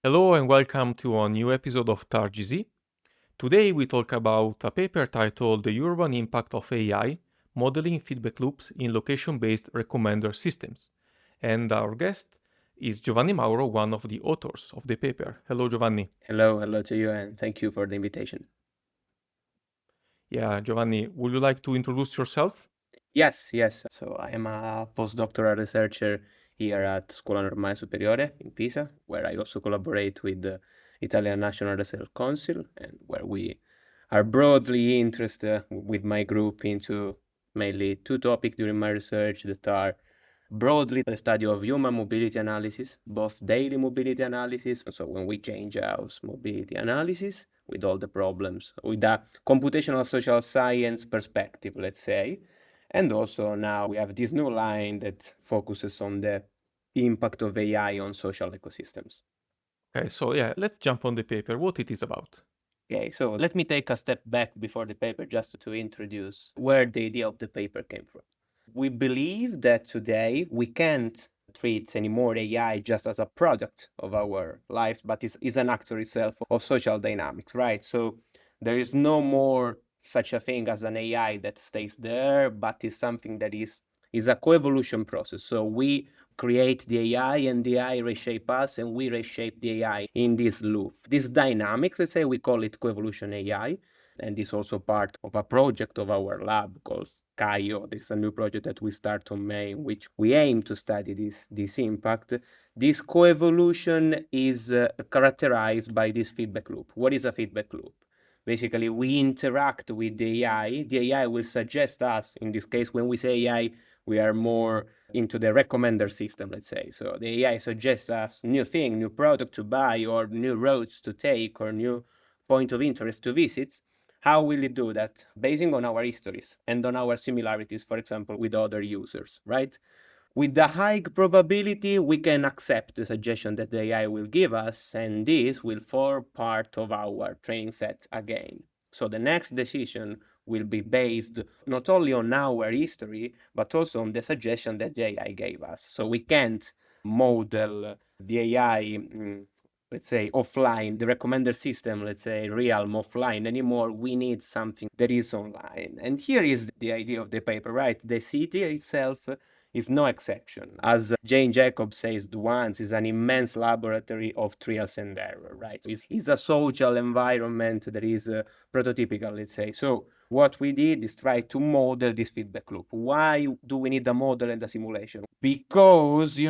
Hello and welcome to a new episode of targz. Today we talk about a paper titled The Urban Impact of AI, Modeling Feedback Loops in Location-Based Recommender Systems. And our guest is Giovanni Mauro, one of the authors of the paper. Hello, Giovanni. Hello to you, and thank you for the invitation. Yeah, Giovanni, would you like to introduce yourself? Yes. So I am a postdoctoral researcher here at Scuola Normale Superiore in Pisa, where I also collaborate with the Italian National Research Council, and where we are broadly interested with my group into mainly two topics during my research that are broadly the study of human mobility analysis, both daily mobility analysis, so when we change house mobility analysis with all the problems, with a computational social science perspective, let's say. And also now we have this new line that focuses on the impact of AI on social ecosystems. Okay, so yeah, let's jump on the paper, what it is about. Okay, so let me take a step back before the paper just to introduce where the idea of the paper came from. We believe that today we can't treat anymore AI just as a product of our lives, but is an actor itself of social dynamics, right? So there is no more such a thing as an AI that stays there, but is something that is a coevolution process. So we create the AI and the AI reshape us and we reshape the AI in this loop. This dynamics, let's say, we call it coevolution AI. And this is also part of a project of our lab called Caio. This is a new project that we start on May, in which we aim to study this impact. This coevolution is characterized by this feedback loop. What is a feedback loop? Basically, we interact with the AI. The AI will suggest us, in this case, when we say AI, we are more into the recommender system, let's say. So the AI suggests us new thing, new product to buy, or new roads to take, or new point of interest to visit. How will it do that? Basing on our histories and on our similarities, for example, with other users, right? With the high probability, we can accept the suggestion that the AI will give us, and this will form part of our training set again. So the next decision will be based not only on our history, but also on the suggestion that the AI gave us. So we can't model the AI let's say offline, the recommender system, let's say realm offline anymore. We need something that is online. And here is the idea of the paper, right? The city itself is no exception. As Jane Jacobs says once, is an immense laboratory of trials and error, right? It's a social environment that is prototypical, let's say. So what we did is try to model this feedback loop. Why do we need a model and a simulation? Because,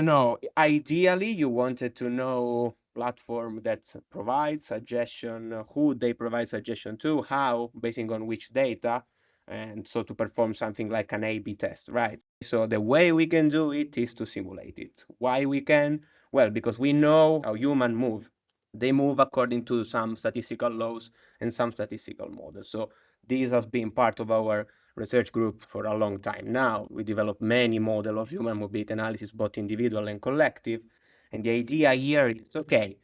ideally you wanted to know platform that provides suggestion, who they provide suggestion to, how, based on which data, and so to perform something like an A/B test, right? So the way we can do it is to simulate it. Why we can? Well, because we know how humans move. They move according to some statistical laws and some statistical models. So this has been part of our research group for a long time now. We developed many models of human mobility analysis, both individual and collective. And the idea here is, okay,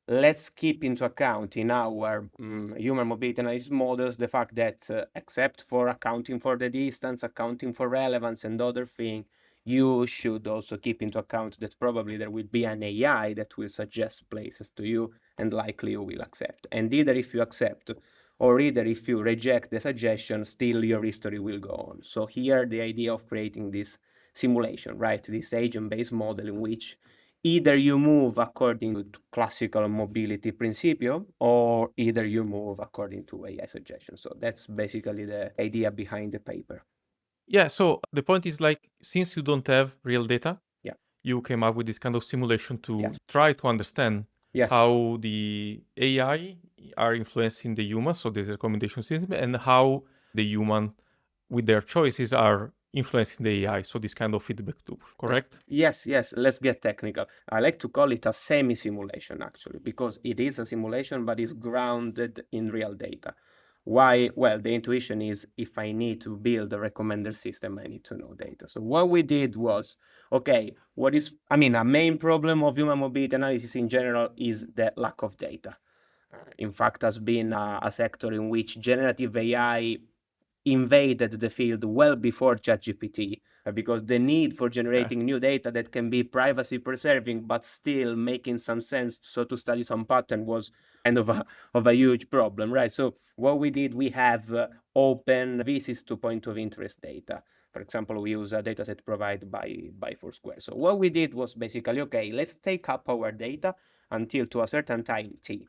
let's keep into account in our human mobility analysis models the fact that except for accounting for the distance, accounting for relevance and other things, you should also keep into account that probably there will be an AI that will suggest places to you and likely you will accept. And either if you accept or either if you reject the suggestion, still your history will go on. So here the idea of creating this simulation, right? This agent-based model in which either you move according to classical mobility principle or either you move according to AI suggestion. So that's basically the idea behind the paper. Yeah, so the point is like, since you don't have real data, Yeah. you came up with this kind of simulation to Yes. try to understand Yes. how the AI are influencing the human, so the recommendation system, and how the human, with their choices, are influencing the AI. So this kind of feedback loop, correct? Yes. Let's get technical. I like to call it a semi-simulation, actually, because it is a simulation, but it's grounded in real data. Why? Well, the intuition is if I need to build a recommender system, I need to know data. So what we did was, okay, a main problem of human mobility analysis in general is the lack of data. In fact, has been a sector in which generative AI invaded the field well before ChatGPT, because the need for generating new data that can be privacy preserving but still making some sense, so to study some pattern was kind of a huge problem, right? So what we did, we have open visits to point of interest data. For example, we use a dataset provided by Foursquare. So what we did was basically, okay, let's take up our data until to a certain time t.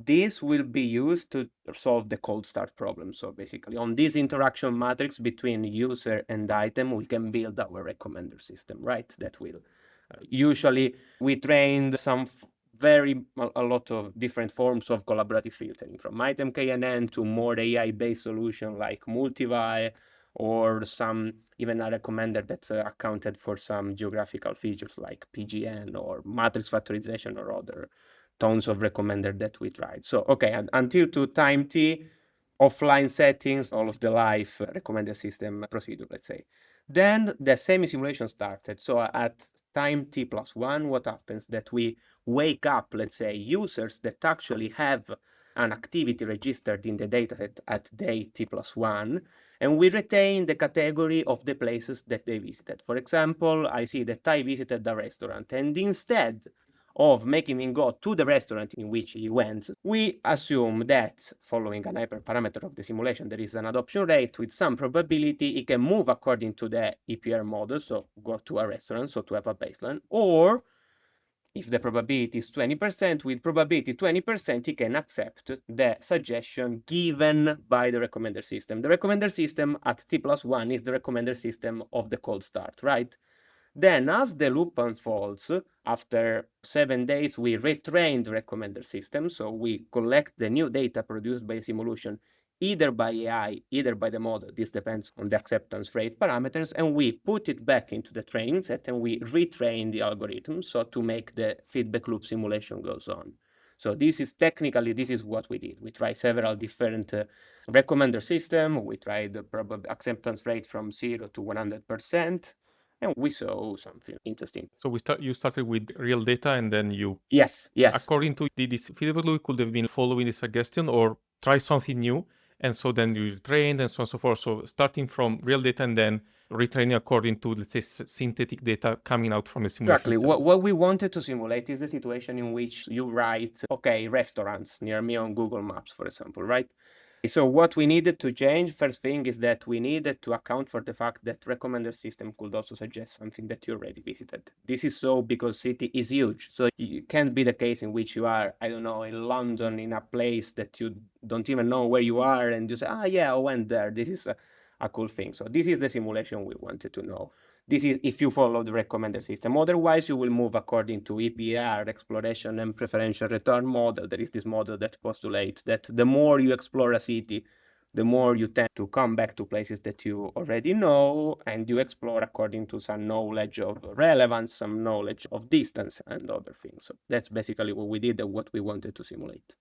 This will be used to solve the cold start problem. So basically, on this interaction matrix between user and item, we can build our recommender system, right? That will usually we trained a lot of different forms of collaborative filtering, from item KNN to more AI-based solution like Multivai, or some even a recommender that's accounted for some geographical features like PGN or matrix factorization or other tons of recommender that we tried. So, okay, until to time t, offline settings, all of the live recommender system procedure, let's say. Then the semi-simulation started. So at time t+1, what happens? That we wake up, let's say, users that actually have an activity registered in the dataset at day t+1, and we retain the category of the places that they visited. For example, I see that I visited a restaurant, and instead of making him go to the restaurant in which he went, we assume that, following an hyperparameter of the simulation, there is an adoption rate with some probability he can move according to the EPR model, so go to a restaurant, so to have a baseline, or if the probability is 20%, with probability 20%, he can accept the suggestion given by the recommender system. The recommender system at t+1 is the recommender system of the cold start, right? Then, as the loop unfolds, after 7 days, we retrain the recommender system. So we collect the new data produced by a simulation, either by AI, either by the model. This depends on the acceptance rate parameters. And we put it back into the training set and we retrain the algorithm, so to make the feedback loop simulation goes on. So this is what we did. We tried several different recommender system. We tried the probable acceptance rate from 0 to 100%. And we saw something interesting. So you started with real data, and then you... Yes. According to this feedback loop, could have been following the suggestion or try something new, and so then you trained and so on and so forth. So starting from real data and then retraining according to, let's say, synthetic data coming out from the simulation. Exactly. What we wanted to simulate is the situation in which you write, okay, restaurants near me on Google Maps, for example, right? So what we needed to change, first thing, is that we needed to account for the fact that recommender system could also suggest something that you already visited. This is so because city is huge. So it can't be the case in which you are, I don't know, in London, in a place that you don't even know where you are, and you say, yeah, I went there. This is a cool thing. So this is the simulation we wanted to know. This is if you follow the recommender system. Otherwise, you will move according to EPR, exploration and preferential return model. There is this model that postulates that the more you explore a city, the more you tend to come back to places that you already know, and you explore according to some knowledge of relevance, some knowledge of distance, and other things. So that's basically what we did and what we wanted to simulate.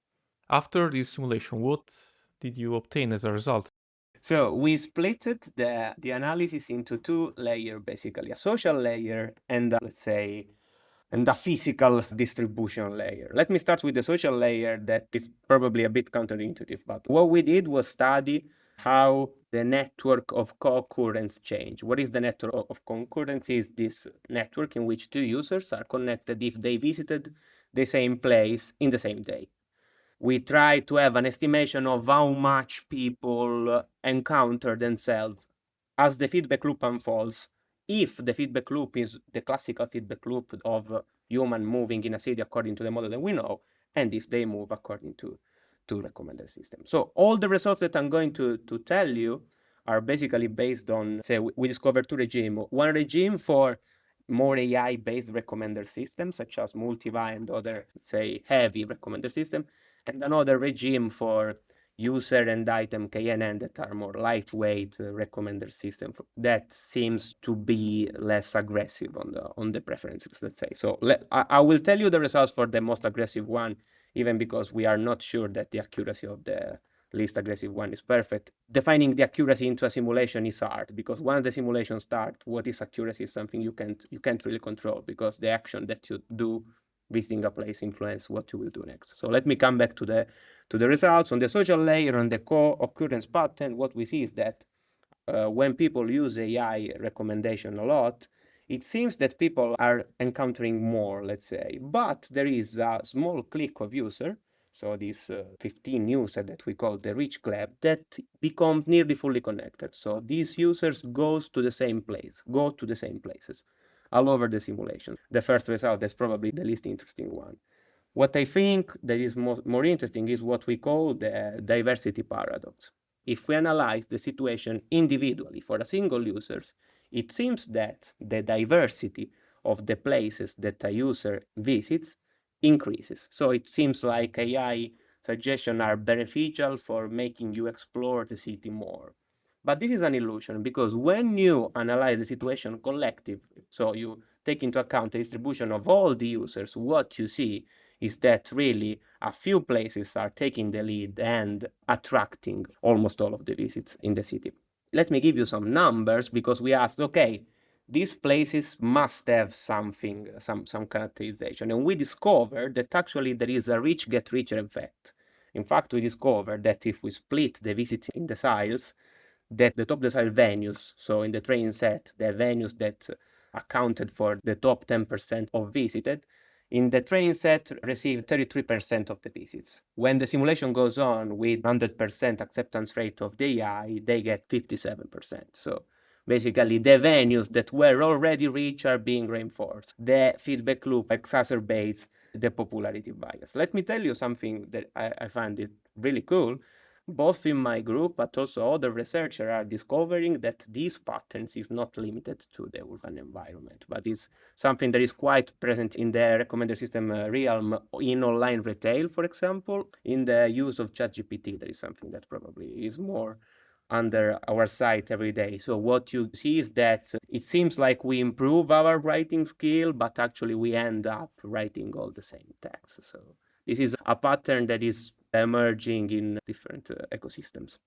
After this simulation, what did you obtain as a result? So we splitted the analysis into two layers, basically, a social layer and let's say, and a physical distribution layer. Let me start with the social layer that is probably a bit counterintuitive, but what we did was study how the network of co-occurrence change. What is the network of concurrence? Is this network in which two users are connected if they visited the same place in the same day. We try to have an estimation of how much people encounter themselves as the feedback loop unfolds. If the feedback loop is the classical feedback loop of human moving in a city according to the model that we know, and if they move according to recommender system. So all the results that I'm going to tell you are basically based on, say, we discovered two regimes. One regime for more AI-based recommender systems, such as Multivai and other, say, heavy recommender system, and another regime for user and item KNN that are more lightweight recommender system that seems to be less aggressive on the preferences, let's say. So I will tell you the results for the most aggressive one, even because we are not sure that the accuracy of the least aggressive one is perfect. Defining the accuracy into a simulation is hard, because once the simulation starts, what is accuracy is something you can't really control, because the action that you do visiting a place influence what you will do next. So let me come back to the results. On the social layer, on the co-occurrence pattern, what we see is that when people use AI recommendation a lot, it seems that people are encountering more, let's say, but there is a small clique of user, so these 15 users that we call the rich club, that become nearly fully connected. So these users go to the same places all over the simulation. The first result is probably the least interesting one. What I think that is more interesting is what we call the diversity paradox. If we analyze the situation individually for a single user, it seems that the diversity of the places that a user visits increases. So it seems like AI suggestions are beneficial for making you explore the city more. But this is an illusion, because when you analyze the situation collectively, so you take into account the distribution of all the users, what you see is that really a few places are taking the lead and attracting almost all of the visits in the city. Let me give you some numbers, because we asked, okay, these places must have something, some characterization. And we discovered that actually there is a rich get richer effect. In fact, we discovered that if we split the visits in deciles, that the top decile venues, so in the training set, the venues that accounted for the top 10% of visited, in the training set receive 33% of the visits. When the simulation goes on with 100% acceptance rate of the AI, they get 57%. So basically, the venues that were already rich are being reinforced. The feedback loop exacerbates the popularity bias. Let me tell you something that I find it really cool. Both in my group, but also other researchers are discovering that these patterns is not limited to the urban environment, but is something that is quite present in the recommender system realm in online retail, for example. In the use of ChatGPT, there is something that probably is more under our sight every day. So what you see is that it seems like we improve our writing skill, but actually we end up writing all the same text. So this is a pattern that is emerging in different ecosystems.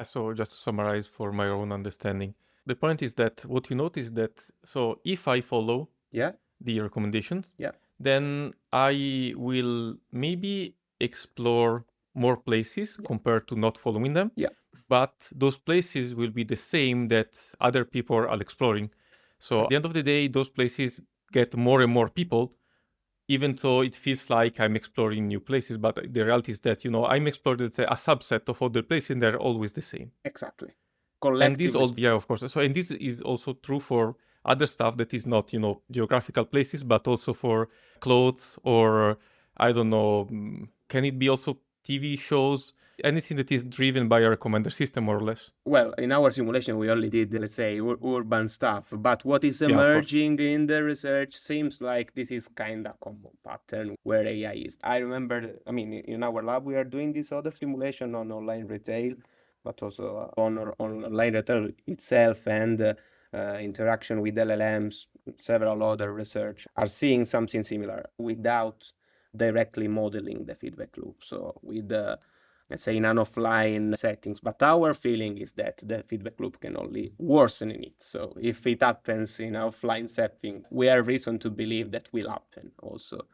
So just to summarize for my own understanding, the point is that what you notice that, so if I follow Yeah, the recommendations, yeah, then I will maybe explore more places compared to not following them. yeah, But those places will be the same that other people are exploring. So at the end of the day, those places get more and more people, even though it feels like I'm exploring new places. But the reality is that, I'm exploring, let's say, a subset of other places, and they're always the same. exactly. And this Collectively, also, yeah, of course. So, and this is also true for other stuff that is not, geographical places, but also for clothes or, I don't know, can it be also TV shows? Anything that is driven by a recommender system, more or less. well, in our simulation, we only did, let's say, urban stuff. But what is Yeah, of course. emerging in the research seems like this is kind of common pattern where AI is. I remember, in our lab, we are doing this other simulation on online retail, but also on online retail itself and interaction with LLMs. Several other research are seeing something similar without directly modeling the feedback loop. So with let's say in an offline settings, but our feeling is that the feedback loop can only worsen in it. So if it happens in an offline setting, we have reason to believe that will happen also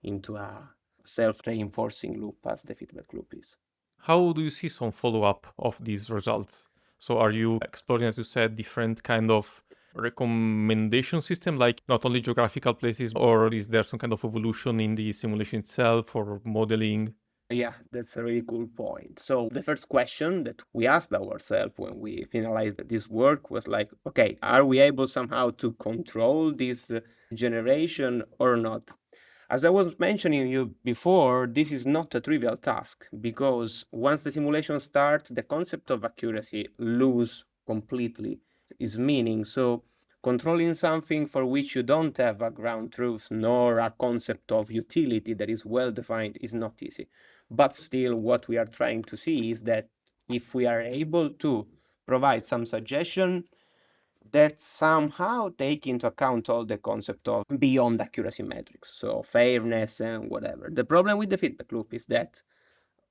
into a self-reinforcing loop as the feedback loop is. How do you see some follow-up of these results? So are you exploring, as you said, different kind of recommendation system, like not only geographical places, or is there some kind of evolution in the simulation itself or modeling? Yeah, that's a really cool point. So the first question that we asked ourselves when we finalized this work was like, okay, are we able somehow to control this generation or not? As I was mentioning you before, this is not a trivial task, because once the simulation starts, the concept of accuracy lose completely its meaning. So controlling something for which you don't have a ground truth nor a concept of utility that is well defined is not easy. But still, what we are trying to see is that if we are able to provide some suggestion that somehow take into account all the concept of beyond accuracy metrics, so fairness and whatever. The problem with the feedback loop is that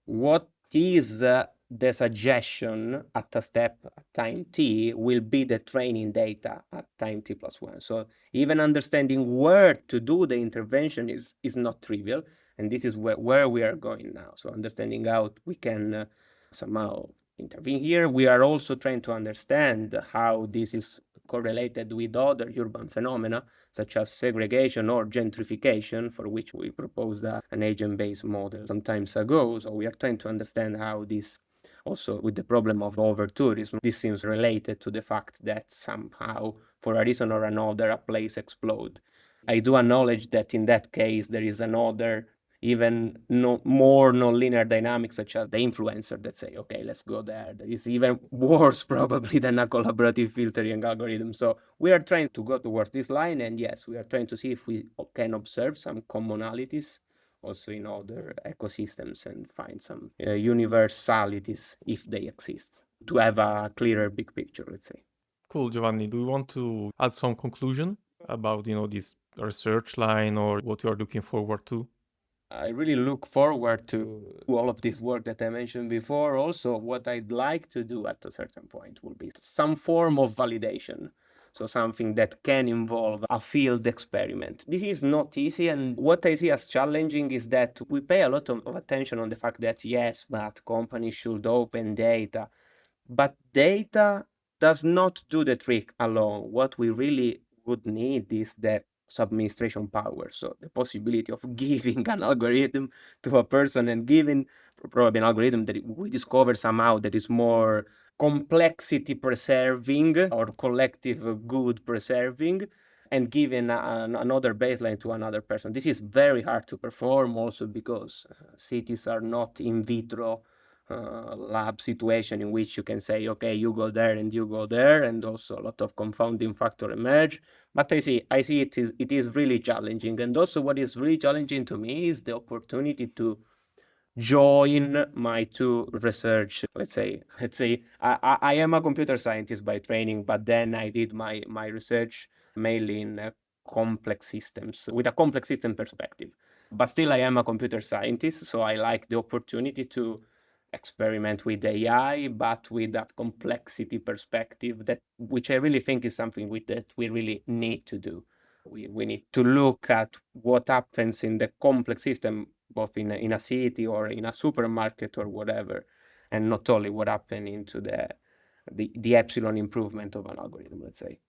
what is the suggestion at a step at time t will be the training data at time t plus 1. So even understanding where to do the intervention is not trivial, and this is where we are going now. So understanding how we can somehow intervene here. We are also trying to understand how this is correlated with other urban phenomena, such as segregation or gentrification, for which we proposed an agent-based model some time ago. So we are trying to understand how this, also with the problem of over-tourism, this seems related to the fact that somehow, for a reason or another, a place explodes. I do acknowledge that in that case, there is another even more non-linear dynamics, such as the influencer that say, okay, let's go there. That is even worse probably than a collaborative filtering algorithm. So we are trying to go towards this line, and yes, we are trying to see if we can observe some commonalities also in other ecosystems and find some universalities if they exist, to have a clearer big picture, let's say. Cool, Giovanni. Do you want to add some conclusion about, this research line or what you are looking forward to? I really look forward to all of this work that I mentioned before. Also, what I'd like to do at a certain point will be some form of validation. So something that can involve a field experiment. This is not easy, and what I see as challenging is that we pay a lot of attention on the fact that yes, but companies should open data. But data does not do the trick alone. What we really would need is the sub-administration power. So the possibility of giving an algorithm to a person and giving probably an algorithm that we discover somehow that is more complexity preserving or collective good preserving, and giving another baseline to another person. This is very hard to perform also because cities are not in vitro lab situation in which you can say, okay, you go there and you go there, and also a lot of confounding factor emerge. But I see it is really challenging. And also what is really challenging to me is the opportunity to join my two research, let's say I am a computer scientist by training, but then I did my research mainly in complex systems with a complex system perspective. But still I am a computer scientist, so I like the opportunity to experiment with AI, but with that complexity perspective, that which I really think is something that we really need to do. We need to look at what happens in the complex system, both in a city or in a supermarket or whatever, and not only what happened into the epsilon improvement of an algorithm, let's say.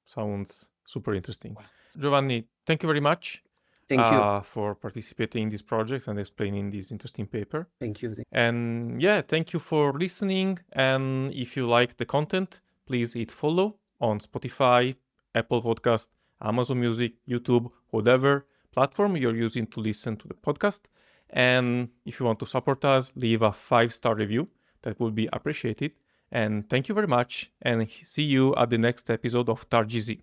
Sounds super interesting. Giovanni, thank you very much. Thank you. For participating in this project and explaining this interesting paper. Thank you. And yeah, thank you for listening. And if you like the content, please hit follow on Spotify, Apple Podcast, Amazon Music, YouTube, whatever platform you're using to listen to the podcast. And if you want to support us, leave a 5-star review. That would be appreciated. And thank you very much. And see you at the next episode of targz.